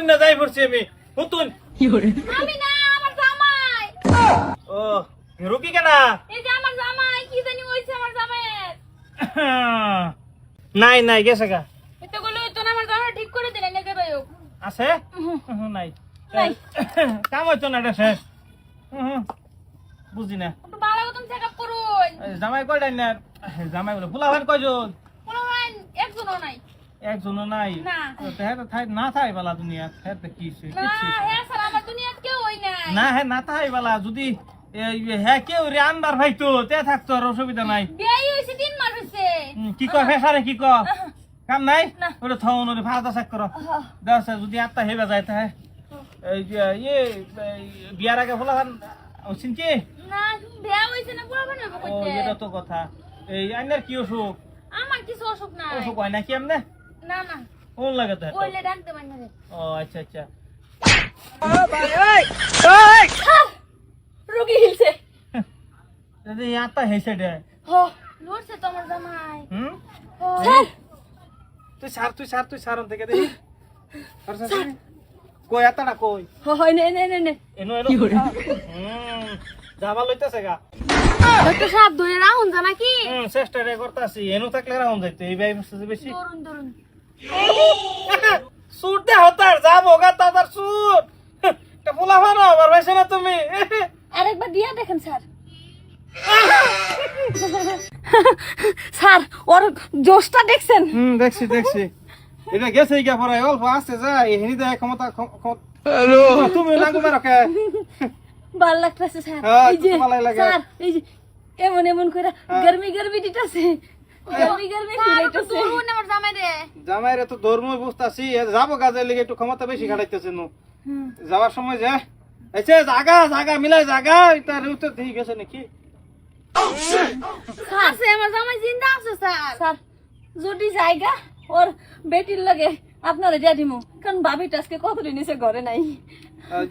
হুতুন না যাই পড়ছি আমি হুতুন আমি না আমার জামাই ও রুকি কেনা এই যে আমার জামাই কি জানি হইছে আমার জামাইয়ের নাই নাই গেছে গা এটা বলে তো না আমার জামাই ঠিক করে দিলেন না যাবে আছে নাই নাই কাম হইতো না এটা শেষ বুঝি না একটু ভালো মতন চেকআপ করুন জামাই কয়টাই না জামাই বলে ফুলাভান কয়জন পোলাপান একজনও নাই একজনও নাই না। থাই না থাই বালা দুনিয়া হ্যাঁ কি না হ্যাঁ স্যার আমার দুনিয়াত কেউ হই নাই না হ্যাঁ না থাই বালা যদি হ্যাঁ কেউ রে আনবার ভাইতো তে থাকতো আর অসুবিধা নাই বিয়ে হইছে 3 মাস হইছে কি কয় ফেসারে কি কয় কাম নাই না। ওটা থাউন ওরে ফাঁদা চেক করো দাস যদি আত্মা হেবা যায় তাহে এই যে বিয়ার আগে ফুলাভান চিনছি না বিয়ে হইছে না পোলাপান হইব ও কইতে এটা তো কথা এই আইনার কি অসুখ আমার কিছু অসুখ নাই অসুখ হয় নাকি এমনে না না কোন লাগে তো ওইলে ডাকতে পারি না রে ও আচ্ছা আচ্ছা রোগী হিলছে যদি আত্মা হেসে দে হ লড়ছে তো আমার জামাই হুম হ স্যার তুই সার থেকে দেখি কই আত্মাটা কই হয় নে এনো যাবা লইতেছে গা ডক্টর সাহেব ধরে রাখুন জানা কি চেষ্টা রে করতেছি এনো থাকলে রাউন যাইতে এই ভাই বুঝতেছে বেশি ধরুন সুট দে হতার যাবো গা তার সুট এটা ফুলা ভালো আবার ভাইছে না তুমি আরেকবার দিয়া দেখেন স্যার স্যার ওর জোশটা দেখছেন দেখছি এটা গেছে গা পরে অল্প আসছে যায় হেনি দেয় ক্ষমতা হ্যালো তুমি লাগো মেরকে ভাল লাগতেছে স্যার হ্যাঁ, এই যে তো ভালোই লাগে। স্যার এই যে এমন করে গরমি দিতেছে গরমি ফিল হইতাছে আমার জামাই রে জামাইরে তো ধর্ম বুঝতাছি যাবো কাজের লিগে একটু ক্ষমতা বেশি খাটাইতেছে নো যাওয়ার সময় যে আচ্ছা জাগা মিলাই জাগা এটা রুতে ঠিক আছে নাকি আছে আমার জামাই জিন্দা আছে স্যার যদি জায়গা ওর বেটির লাগে আপনারা দিয়া দিমু কারণ ভাবিটা আজকে কতদিন নিচে ঘরে নাই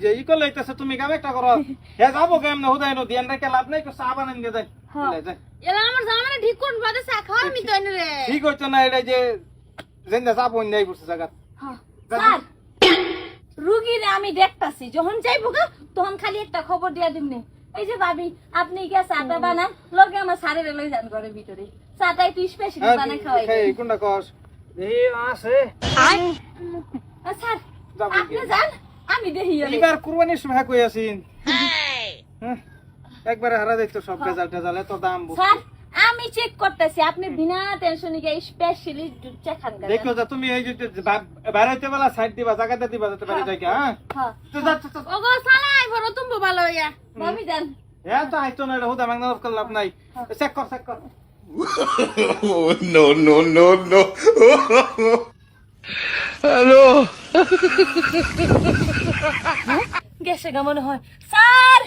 যে ই করলে আইতাছে তুমি কাম একটা করো হে যাবো কেম না হুদাই নো দিয়ান রেখে লাভ নাই চা বানান গে যাই এলা আমার জামাই ঠিক কোন বাদে চা খাওয়া আমি তো এনে রে ঠিক হইতো না এটা যে জেন্দা চা বন নাই বুঝছে জায়গা স্যার রুগীরে আমি দেখতাছি যখন যাইবো গা তখন খালি একটা খবর দিয়া দিমনে এই যে ভাবি আপনি কি চাটা বানান লগে আমার সারে লই যান ঘরের ভিতরে চাটা একটু স্পেশাল বানাই খাওয়াই এই কোনটা কস এই আছে স্যার আপনি যান আমি দেখি এবার কুরবানির সময় কই আছিন একবারে হারা যাইতো সব রেজাল্ট এত দাম স্যার আমি চেক করতেছি আপনি বিনা টেনশনে গিয়ে স্পেশালি চেক খান দেখো যা তুমি এই যে বাইরেতে বেলা সাইড দিবা জায়গাটা দিবা যাতে বাইরে যাই হ্যাঁ তো যা ওগো সালাই বড় তুমি ভালো হইয়া ভাবি যান হ্যাঁ তো আইতো না হুদা মাংনা কর লাভ নাই চেক কর no. হ্যালো গেছে গা মনে হয় স্যার